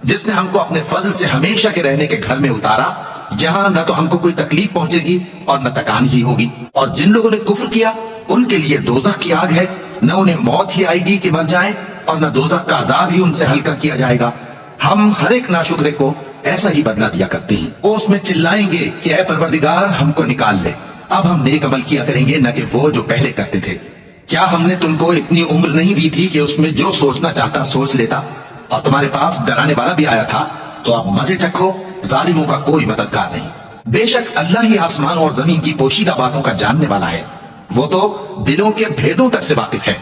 جس نے ہم کو اپنے فضل سے ہمیشہ کے رہنے کے گھر میں اتارا، یہاں نہ تو ہم کو کوئی تکلیف پہنچے گی اور نہ تکان ہی ہوگی۔ اور جن لوگوں نے کفر کیا ان کے لیے دوزخ کی آگ ہے، نہ انہیں موت ہی آئے گی کہ مر جائیں، اور نہ دوزخ کا عذاب ہی ان سے ہلکا کیا جائے گا۔ ہم ہر ایک ناشکرے کو ایسا ہی بدلہ دیا کرتے ہیں۔ وہ اس میں چلائیں گے کہ اے پروردگار ہم کو نکال لے، اب ہم نیک عمل کیا کریں گے نہ کہ وہ جو پہلے کرتے تھے۔ کیا ہم نے تم کو اتنی عمر نہیں دی تھی کہ اس میں جو سوچنا چاہتا سوچ لیتا، اور تمہارے پاس ڈرانے والا بھی آیا تھا؟ تو اب مزے چکھو، ظالموں کا کوئی مددگار نہیں۔ بے شک اللہ ہی آسمان اور زمین کی پوشیدہ باتوں کا جاننے والا ہے، وہ تو دلوں کے بھیدوں تک سے واقف ہے۔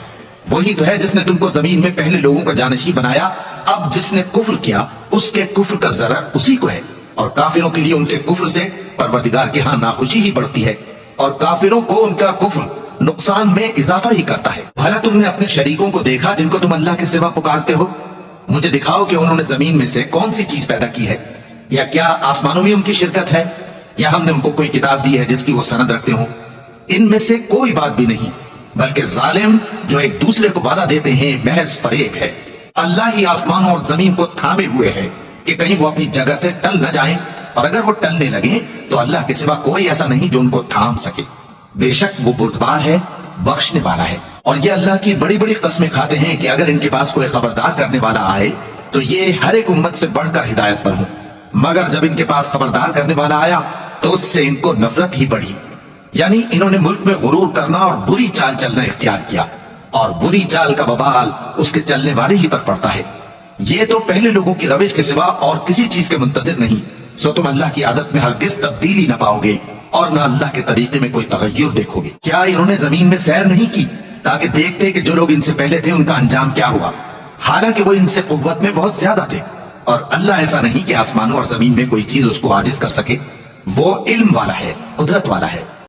وہی تو ہے جس نے تم کو زمین میں پہلے لوگوں کا جانشین بنایا، اب جس نے کفر کیا اس کے کفر کا ذرا اسی کو ہے، اور کافروں کے لیے ان کے کفر سے پروردگار کے ہاں ناخوشی ہی بڑھتی ہے، اور کافروں کو ان کا کفر نقصان میں اضافہ ہی کرتا ہے۔ بھلا تم نے اپنے شریکوں کو دیکھا جن کو تم اللہ کے سوا پکارتے ہو؟ مجھے دکھاؤ کہ انہوں نے زمین میں سے کون سی چیز پیدا کی ہے، یا کیا آسمانوں میں ان کی شرکت ہے، یا ہم نے ان کو کوئی کتاب دی ہے جس کی وہ سند رکھتے ہوں؟ ان میں سے کوئی بات بھی نہیں، بلکہ ظالم جو ایک دوسرے کو وعدہ دیتے ہیں محض فریب ہے۔ اللہ ہی آسمانوں اور زمین کو تھامے ہوئے ہے کہ کہیں وہ اپنی جگہ سے ٹل نہ جائیں، اور اگر وہ ٹلنے لگیں تو اللہ کے سوا کوئی ایسا نہیں جو ان کو تھام سکے۔ بے شک وہ بردبار ہے، بخشنے والا ہے۔ اور یہ اللہ کی بڑی بڑی قسمیں کھاتے ہیں کہ اگر ان کے پاس کوئی خبردار کرنے والا آئے تو یہ ہر ایک امت سے بڑھ کر ہدایت پر ہوں، مگر جب ان کے پاس خبردار کرنے والا آیا تو اس سے ان کو نفرت ہی بڑھی، یعنی انہوں نے ملک میں غرور کرنا اور بری چال چلنا اختیار کیا، اور بری چال کا وبال اس کے چلنے والے ہی پر پڑتا ہے۔ یہ تو پہلے لوگوں کی روش کے سوا اور کسی چیز کے منتظر نہیں، سو تم اللہ کی عادت میں ہرگز تبدیلی نہ پاؤ گے اور نہ اللہ کے طریقے میں کوئی تغیر دیکھو گے۔ کیا انہوں نے زمین میں سیر نہیں کی تاکہ دیکھتے کہ جو لوگ ان سے پہلے تھے ان کا انجام کیا ہوا، حالانکہ وہ ان سے قوت میں بہت زیادہ تھے؟ اور اللہ ایسا نہیں کہ آسمانوں اور زمین میں کوئی چیز اس کو عاجز کر سکے، وہ علم والا ہے، قدرت والا ہے۔